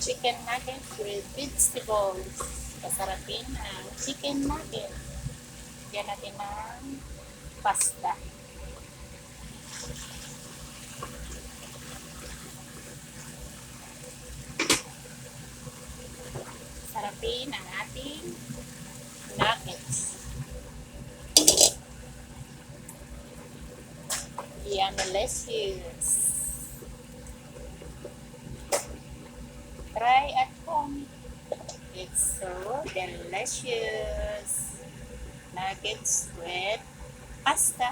chicken nugget with vegetables. Kasarapin ang chicken nugget. Lagyan natin ng pasta. Sarapin ang ating nuggets. Yummy-licious. Try at home. It's so delicious. Nuggets with pasta.